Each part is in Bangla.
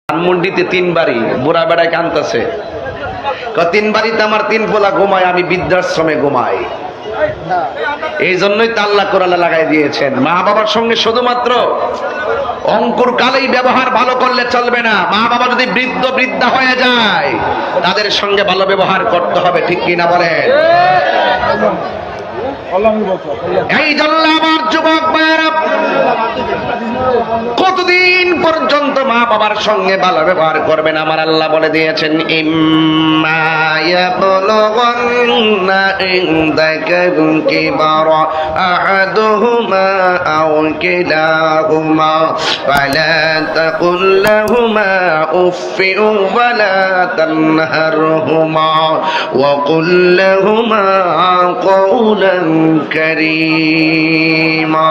ধানমন্ডিতে 3 বাড়ি বুড়া বেড়ায় কানতেছে, তিন বাড়িতে আমার 3 পোলা ঘুমায়, আমি বৃদ্ধাশ্রমে ঘুমাই। এই জন্যই আল্লাহ কোরআনে লাগাই দিয়েছেন, মা বাবার সঙ্গে শুধুমাত্র অঙ্কুর কালেই ব্যবহার ভালো করলে চলবে না। মা বাবা যদি বৃদ্ধ বৃদ্ধা হয়ে যায় তাদের সঙ্গে ভালো ব্যবহার করতে হবে, ঠিক কিনা বলেন? এই জন্য আমার যুবক ভাইয়েরা, কতদিন পর্যন্ত মা বাবার সঙ্গে ভালো ব্যবহার করবেন? আমার আল্লাহ বলে দিয়েছেন, ইম্মা ইয়াবলুগান্না ইনদাকাল কিবারা আহাদুহুমা আও কিলাহুমা ফালা তাকুল লাহুমা উফফিন ওয়ালা তানহারহুমা ওয়া কুল লাহুমা কাওলান কারীমা।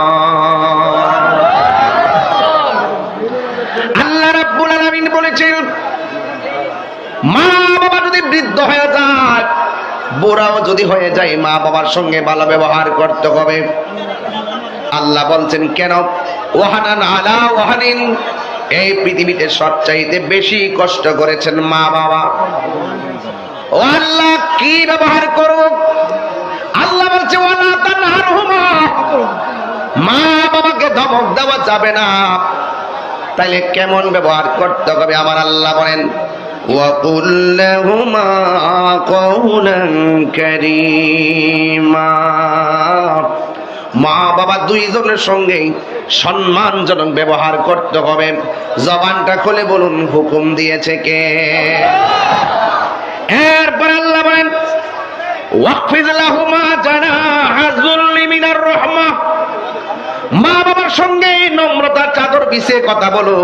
আল্লাহ রাব্বুল আলামিন বলেছেন, মা বাবা যদি বৃদ্ধ হয়ে যায়, বুড়াও যদি হয়ে যায়, মা বাবার সঙ্গে ভালো ব্যবহার করতে হবে। আল্লাহ বলছেন কেন? ওয়াহানান আলা ওয়াহানিন, এই পৃথিবীতে সবচাইতে বেশি কষ্ট করেছেন মা বাবা। ও আল্লাহ, কি ব্যবহার করব? আল্লাহ বলছে ওয়ালা তানহারহুমা, মা বাবাকে ধমক দেওয়া যাবে না। তাইলে কেমন ব্যবহার করতে হবে? আমার আল্লাহ বলেন, ওয়া কুল লাহুমা কাওলান কারীমা, মা বাবা দুইজনের সঙ্গে সম্মানজনক ব্যবহার করতে হবে। জবানটা খুলে বলুন, হুকুম দিয়েছে কে? এরপর আল্লাহ বলেন, ওয়াকফিজ লাহুমা জানাহা যুল্লি মিনার রাহমাহ, মা বাবার সঙ্গে নম্রতার চাদর বিছিয়ে কথা বলো।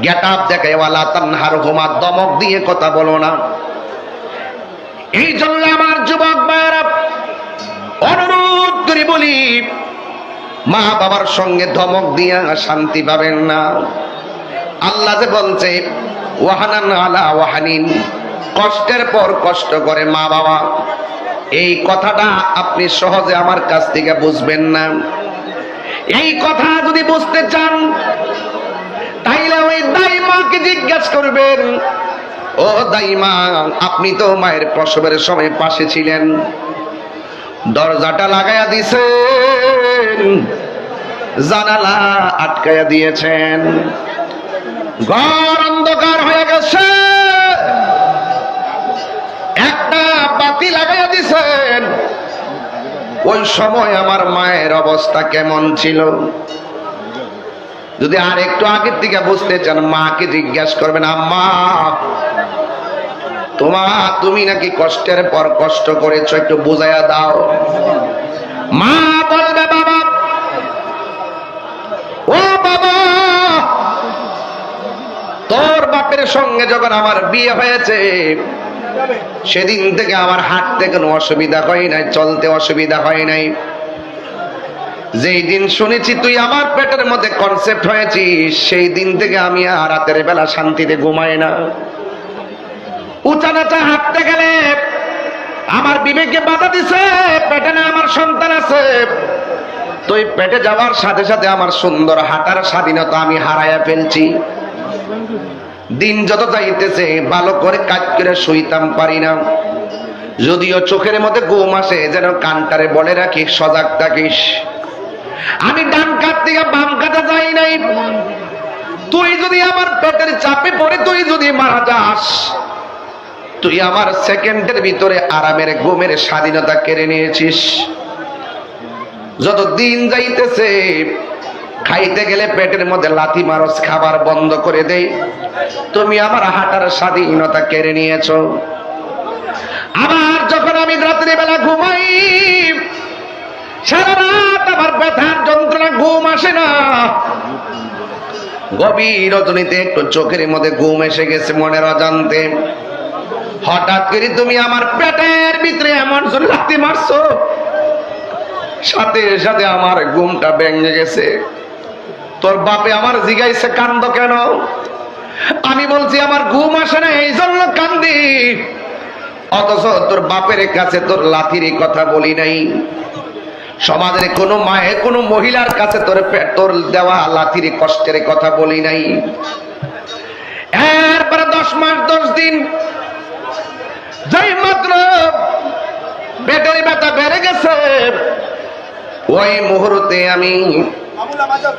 গেট আপ দেখে ওয়ালা তানহারহুমা, দমক দিয়ে কথা বলো না। এই জন্য আমার যুবক ভাইরা, অনুরোধ করে বলি, মা বাবার সঙ্গে ধমক দিয়া শান্তি পাবেন না। আল্লাহ যে বলছে ওয়াহানান আলা ওয়াহানিন, কষ্টের পর কষ্ট করে মা বাবা, এই কথাটা আপনি সহজে আমার কাছ থেকে বুঝবেন না। এই কথা যদি বুঝতে চান তাইলে ওই দাইমাকে জিজ্ঞাসা করবেন, ও দাইমা, আপনি তো মায়ের প্রসবের সময় পাশে ছিলেন, দরজাটা লাগাইয়া দিয়েছেন, জানালা আটকাইয়া দিয়েছেন, ঘর অন্ধকার হয়ে গেছে, একটা বাতি লাগাইয়া দিয়েছেন, ওই সময় আমার মায়ের অবস্থা কেমন ছিল? যদি আর একটু আগের থেকে বুঝতে চান, মাকে জিজ্ঞাসা করবেন, আম্মা তুমি নাকি কষ্টের পর কষ্ট করেছো, একটু বুঝাইয়া দাও। মা বলবে, বাবা, ও বাবা, তোর বাপের সঙ্গে যখন আমার বিয়ে হয়েছে সেদিন থেকে আমার হাঁটতে কোনো অসুবিধা হয় নাই, চলতে অসুবিধা হয় নাই। যেই দিন শুনেছি তুই আমার পেটের মধ্যে কনসেপ্ট হয়েছিস, সেই দিন থেকে আমি আর রাতের বেলা শান্তিতে ঘুমাই না। উঁচা নাচা হাঁটতে গেলে আমার বিবেকে বাধা দিছে, পেটে না আমার সন্তান আছে। তুই পেটে যাওয়ার সাথে সাথে আমার সুন্দর হাঁটার স্বাধীনতা আমি হারাইয়া ফেলছি। দিন যত যাইতেছে ভালো করে কাজ করে শুইতাম পারি না। যদিও চোখের মধ্যে ঘুম আসে, যেন কানটারে বলে রাখি সজাগ থাকিস। আমি ডান কাত থেকে বাম কাতে যাই নাই। তুই যদি আমার পেটের চাপে পড়ে তুই যদি মারা যাস, তুই আমার সেকেন্ডের ভিতরে আরামের ঘুমের স্বাধীনতা কেড়ে নিয়েছিস। যত দিন যাইতেছে খাইতে গেলে পেটের মধ্যে লাথি মারস, খাবার বন্ধ করে দেই। তুমি আমার হাঁটার স্বাধীনতা কেড়ে নিয়েছো। আবার যখন আমি রাত্রি বেলা ঘুমাই, সারা রাত আমার ব্যথার যন্ত্রণা, ঘুম আসে না। গভীর রজনীতে একটু চোখের মধ্যে ঘুম এসে গেছে মনের অজান্তে। হঠাৎ করে তুমি আমার পেটের ভিতরে এমন জোরে লাথি মারছো, সাথে সাথে আমার ঘুমটা ভেঙে গেছে। তোর বাপে আমার জিগাইছে কান্দ কেন? আমি বলছি আমার ঘুম আসে না, এই জন্য কান্দি। অথচ তোর বাপের কাছে তোর লাথির কথা বলি নাই। সমাজের কোনো মায়ে কোনো মহিলার কাছে তোর দেওয়া লাথির কষ্টের কথা বলি নাই। এরপরে 10 মাস 10 দিন যেই মাত্র পেটের ব্যথা বেড়ে গেছে, ওই মুহূর্তে আমি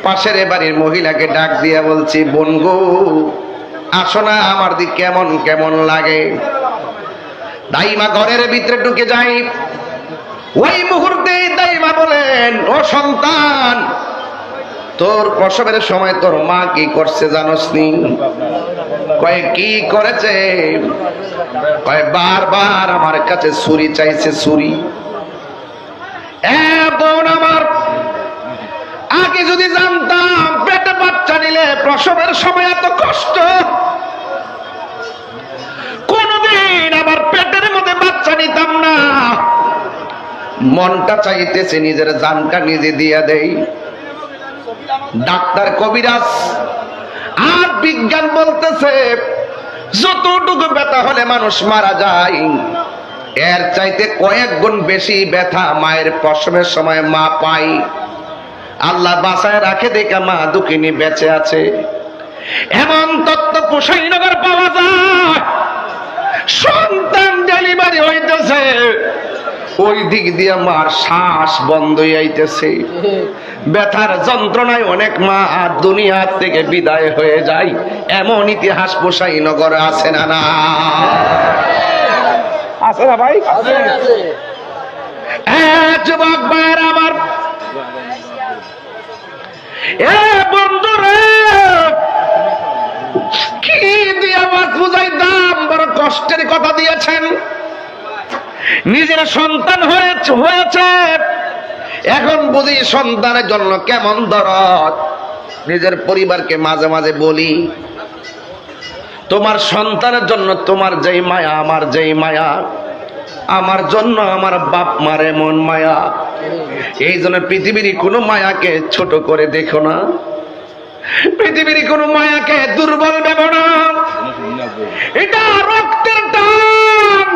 পাশের বাড়ির মহিলাকে ডাক দিয়া বলছি, বোন গো আসো না, আমার দিক কেমন কেমন লাগে। দাইমা ঘরের ভিতরে ঢুকে যাই। ওই মুহূর্তে দাইমা বলেন, ও সন্তান, তোর প্রসবের সময় তোর মা কি করছে জানোস নি? কয় কি করেছে? কয় বারবার আমার কাছে ছুরি চাইছে, ছুরি। বোন আমার, আগে যদি জানতাম পেটে বাচ্চা নিলে প্রসবের সময় এত কষ্ট, কোনদিন আমার পেটের মধ্যে বাচ্চা নিতাম না। মনটা চাইতেছে নিজের জানটা নিজে দিয়ে দেই। ডাক্তার, কবিরাজ আর বিজ্ঞান বলতেছে যতটুকু ব্যথা হলে মানুষ মারা যায়, এর চাইতে কয়েক গুণ বেশি ব্যথা মায়ের প্রসবের সময় মা পায়। আল্লাহ বাঁচায় রাখে দেখে মা দুঃখিনী বেঁচে আছে। এমন তত্ত্ব কুশাইনগর পাওয়া যায়। সন্তান ডেলিভারি হইতেছে, ওই দিক দিয়ে মার শ্বাস বন্ধ হইতেছে। ব্যথার যন্ত্রণায় অনেক মা আর দুনিয়া থেকে বিদায় হয়ে যায়। এমন ইতিহাস কুশাইনগরে আছে না? না আছে না ভাই? যুবক ভাইয়ের আমার, এ বন্ধুরে, কি দিয়ে আমার বুঝাইতাম? বড় কষ্টের কথা দিয়েছেন। নিজের সন্তান হয়েছে, এখন বুঝি সন্তানের জন্য কেমন দরদ। নিজের পরিবারকে মাঝে মাঝে বলি, তোমার সন্তানের জন্য তোমার যেই মায়া, আমার যেই মায়া, আমার জন্য আমার বাপ মার এমন মায়া। এই জন্য পৃথিবীর কোনো মায়াকে ছোট করে দেখো না, পৃথিবীর কোনো মায়াকে দুর্বল ভেবো না। এটা রক্তের টান,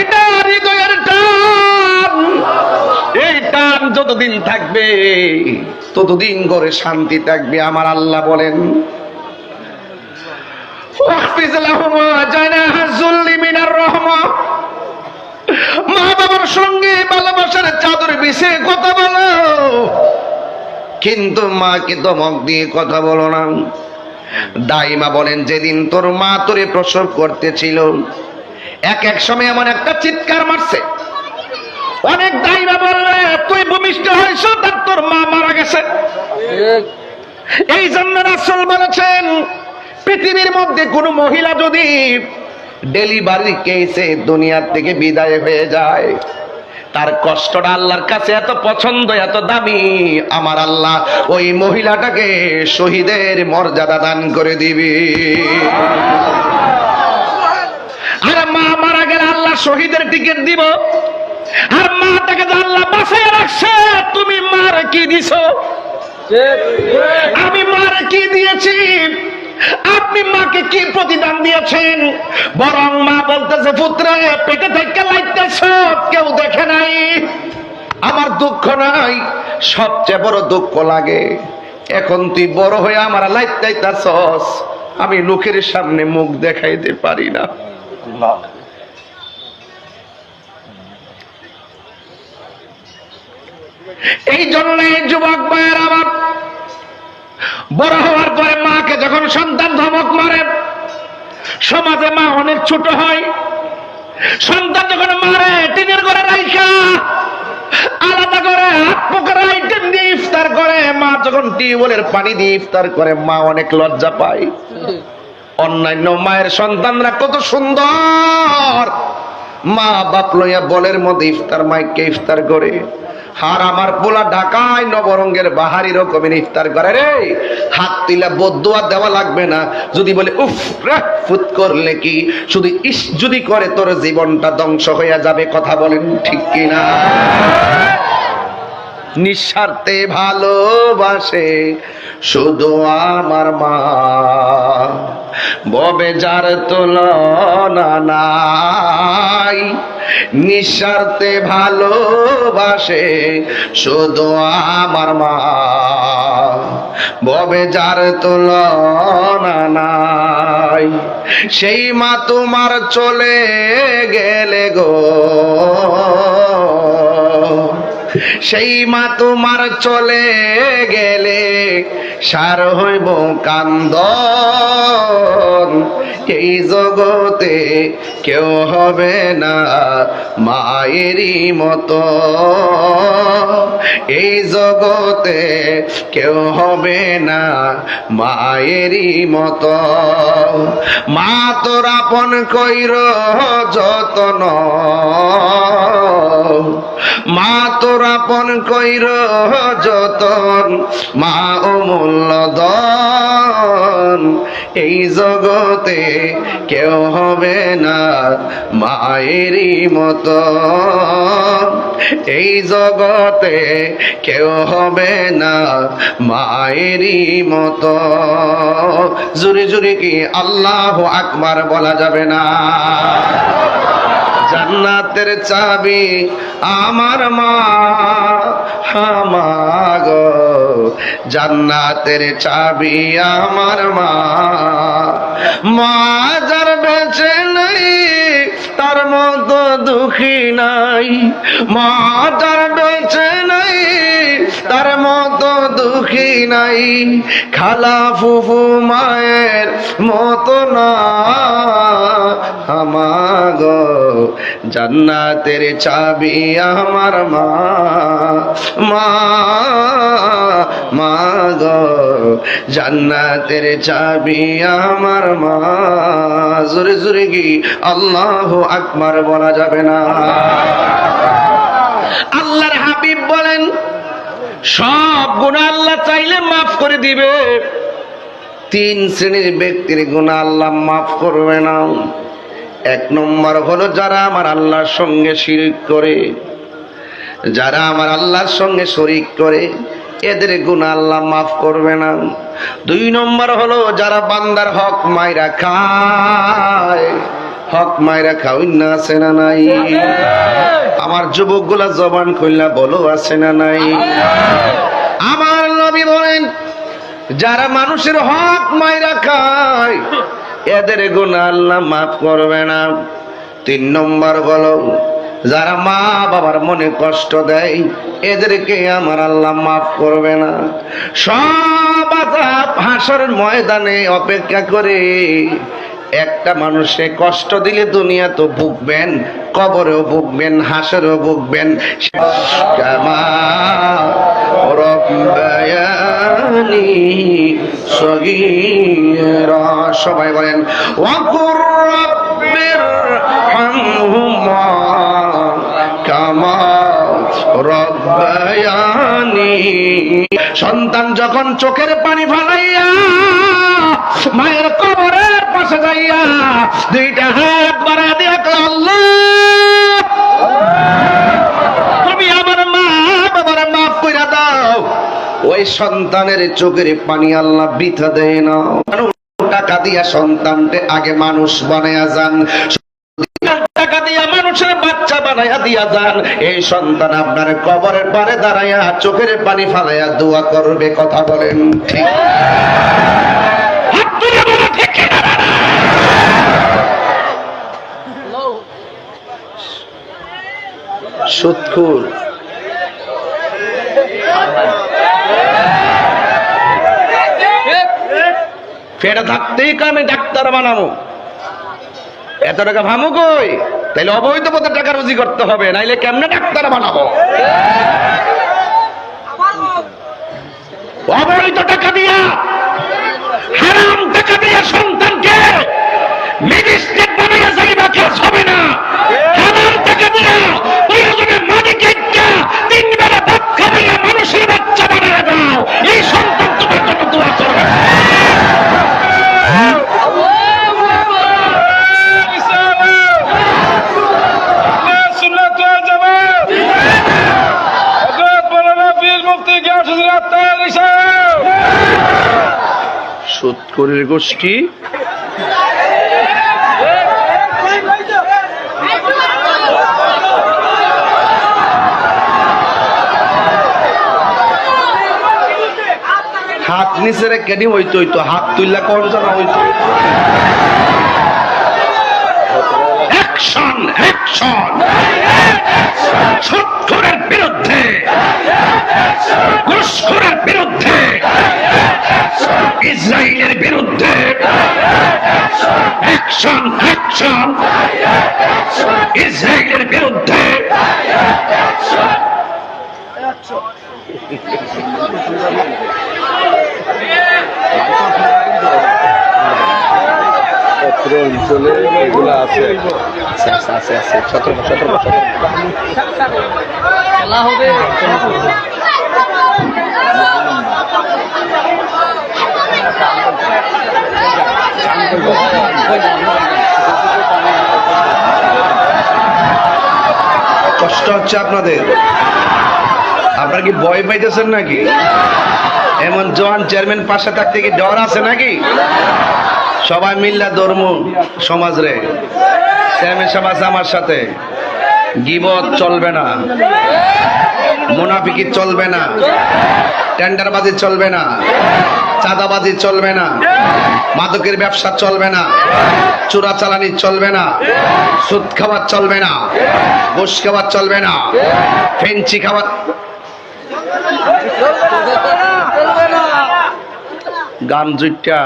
এটা হৃদয়ের টান। এই টান যতদিন থাকবে ততদিন ঘরে শান্তি থাকবে। আমার আল্লাহ বলেন, মা বাবার সঙ্গে ভালোবাসার চাদর বিছিয়ে কথা বলো, কিন্তু মাকে ধমক দিয়ে কথা বলো না। দাইমা বলেন, যেদিন তোর মা তোরে প্রসব করতেছিল, এক সময় এমন একটা চিৎকার মারছে, অনেক দাইমা বললে তুই ভূমিষ্ঠ হয়েছ, তার তোর মা মারা গেছে। এই জন্য রাসূল বলেছেন, পৃথিবীর মধ্যে কোন মহিলা যদি ডেলিভারি কেসে দুনিয়ার থেকে বিদায় হয়ে যায়, তার কষ্টটা আল্লাহর কাছে এত পছন্দ, এত দামি, আমার আল্লাহ ওই মহিলাটাকে শহীদের মর্যাদা দান করে দিবে। আর মা মারা গেলে আল্লাহ শহীদের টিকিট দিব। আর মাটাকে আল্লাহ বাঁচিয়ে রাখছে, তুমি মার কি দিছো? আমি মার কি দিয়েছি? আপনি মাকে কি প্রতিদান দিয়েছেন? বরং মা বলতেছে, পুত্রে পেটে থেকে লাইতেছ, কেউ দেখে নাই, আমার দুঃখ নাই, সবচেয়ে বড় দুঃখ লাগে এখন তুই বড় হয়ে আমার লাইতাইতাছস, আমি লোকের সামনে মুখ দেখাইতে পারি না। এই জন্য যুবক ভাইয়ের আমার, বড় হওয়ার পরে মাকে যখন সন্তান ধমক মারে, সমাজে মা অনেক ছোট হয়। সন্তান যখন মারে, টিনের ঘরে রাইখা আলাদা করে হাত পুকুর আইটেম দিয়ে ইফতার করে। মা যখন টিউবওয়েলের পানি দিয়ে ইফতার করে, মা অনেক লজ্জা পায়। অন্যান্য মায়ের সন্তানরা কত সুন্দর, মা বাপ লইয়া বলের মধ্যে ইফতার মাইকে ইফতার করে। আর আমার পোলা ঢাকায় নবরঙ্গের বাহারি রকমের ইফতার করে রে, হাত তুলা বদদুয়া দেওয়া লাগবে না। যদি বলে উফ রে ফুত করলে কি, শুধু ইস যদি করে, তোর জীবনটা ধ্বংস হয়ে যাবে। কথা বলেন ঠিক কিনা? নিঃস্বার্থে ভালোবাসে শুধু আমার মা, ববে যার তুলনা নাই। নিঃস্বার্থে ভালোবাসে শুধু আমার মা, ভবে যার তুলনা নাই, সেই মা তোমার চলে গেলে গো, সেই মা তোমার চলে গেলে সার হইব কান্দন, এই জগতে কেউ হবে না মায়েরই মতো, এই জগতে কেউ হবে না মায়েরই মতো। মা তোর আপন কইর যতন, মা তোর আপন কইর যতন, মা অমূল্য ধন, এই জগতে কেউ হবে না মায়েরই মতো, এই জগতে কেউ হবে না মায়েরই মতো। জুরি জুরি কি আল্লাহু আকবার বলা যাবে না? জান্নাতের চাবি আমার মা, গো জান্নাতের চাবি আমার মা, মা যার বেঁচে নাই তার মতো দুঃখী নাই, মা যার বেঁচে নাই তার মতো দুঃখী নাই, খালা ফুফু মায়ের মতো না আমাগো, জান্নাতের চাবি আমার মা, মা গো জান্নাতের চাবি আমার মা। জোরে জোরে কি আল্লাহু আকবার বলা যাবে না? আল্লাহর হাবিব বলেন সব গুনাহ আল্লাহ চাইলে মাফ করে দিবে, তিন শ্রেণীর ব্যক্তির গুনাহ আল্লাহ মাফ করবে না। এক নম্বর হলো যারা আমার আল্লাহর সঙ্গে শিরক করে, যারা আমার আল্লাহর সঙ্গে শরীক করে এদের গুনাহ আল্লাহ মাফ করবে না। দুই নম্বর হলো যারা বান্দার হক মাইরা খায়, হক মাইরা খাওয়াই না আছে না নাই? আমার যুবক গুলা জবান খুললা বলো আছে না নাই? আমার নবী বলেন যারা মানুষের হক মাইরা খায় এদের গুনাহ আল্লাহ মাফ করবে না। তিন নম্বর হলো যারা মা বাবার মনে কষ্ট দেয় এদেরকে আমার আল্লাহ মাফ করবে না। সব আযাব হাসরের ময়দানে অপেক্ষা করে, একটা মানুষে কষ্ট দিলে দুনিয়া তো ভুগবেন, কবরেও ভুগবেন, হাসরেও ভুগবেন। কামা রব্বায়ানি সগীরা, সবাই বলেন ওয়াকুর রাব্বির হামহুমা কামা রব্বায়ানি। সন্তান যখন চোখের পানি ফেলাইয়া মায়ের কবরের পাশে যাইয়া দুইটা হাত বাড়া দিয়া আল্লাহ তুমি আমার মা বাবার মাফ কইরা দাও, ওই সন্তানের চোখের পানি আল্লাহ বৃথা দেয় না। টাকা দিয়া সন্তানকে আগে মানুষ বানায়া যান, টাকা দিয়া মানুষের বাচ্চা বানায়া দিয়া যান, এই সন্তান আপনার কবরের পারে দাঁড়াইয়া চোখের পানি ফালাইয়া দোয়া করবে। কথা বলেন ঠিক? সুদখোর ফেরা থাকতেই আমি ডাক্তার বানাবো, এত টাকা ভামু কই? তাইলে অবৈধ পথে টাকা রুজি করতে হবে, নাইলে কেমনে ডাক্তার বানাবো? অবৈধ টাকা দিয়া, হারাম টাকা দিয়া সন্তানকে ম্যাজিস্ট্রেট বানাইয়া যাইবা কাজ হবে না। হারাম টাকা দিয়া প্রয়োজনে মালিকে তিন বেলা ভাত খাইয়া মানুষের বাচ্চা বানাইয়া দাও, এই সন্তান তোমার জন্য দোয়া করবে। সুদখোরের গোষ্ঠী হাত নিচে রেখে নি হইতো হইতো, হাত তুললা কোন জানা হইতো। অ্যাকশন অ্যাকশন, সুদখোরের বিরুদ্ধে, ঘুষখোরের বিরুদ্ধে, ইসরায়েলের বিরুদ্ধে অ্যাকশন অ্যাকশন, ইসরায়েলের বিরুদ্ধে। অঞ্চলে এগুলো আছে, আছে আছে, সতর্ক সতর্ক খেলা হবে। কষ্ট হচ্ছে আপনাদের? আপনারা কি ভয় পাইতেছেন নাকি? এমন জোয়ান চেয়ারম্যান পাশে থাকতে কি ডর আছে নাকি? সবাই মিল্লা ধর্ম সমাজ রে, চেয়ারম্যান সাহেব আছে আমার সাথে। গীবত চলবে না, মুনাফিকি চলবে না, টেন্ডারবাজি চলবে না, চাঁদাবাজি চলবে না, মাদকের ব্যবসা চলবে না, চোরাচালানি চলবে না, সুদ খাবার চলবে না, ঘুষ খাবার চলবে না, ফেঞ্চি খাবার। গান জুইটা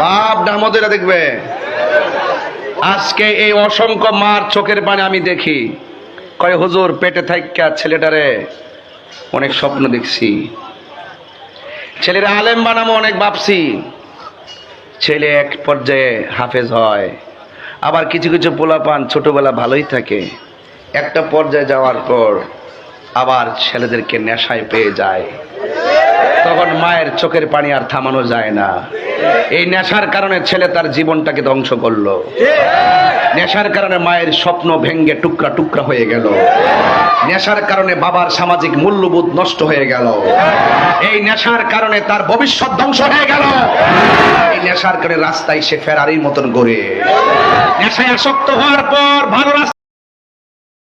বাপ ডামদেরা দেখবে। আজকে এই অসংখ্য মার চোখের পানি আমি দেখি, কয় হুজুর পেটে থাইকা ছেলেটারে অনেক স্বপ্ন দেখছি, ছেলের আলেম বানাবো অনেক ভাবছি। ছেলে এক পর্যায়ে হাফেজ হয়, আবার কিছু কিছু পোলাপান ছোটবেলা ভালোই থাকে, একটা পর্যায়ে যাওয়ার পর আবার ছেলেদেরকে নেশায় পেয়ে যায়, তখন মায়ের চোখের পানি আর থামানো যায় না। এই নেশার কারণে ছেলে তার জীবনটাকে ধ্বংস করলো, নেশার কারণে মায়ের স্বপ্ন ভেঙ্গে টুকরা টুকরা হয়ে গেল, নেশার কারণে বাবার সামাজিক মূল্যবোধ নষ্ট হয়ে গেল, এই নেশার কারণে তার ভবিষ্যৎ ধ্বংস হয়ে গেল। এই নেশার কারণে রাস্তায় সে ফেরারির মতন ঘুরে, নেশায় আসক্ত হওয়ার পর ভালো রাস্তা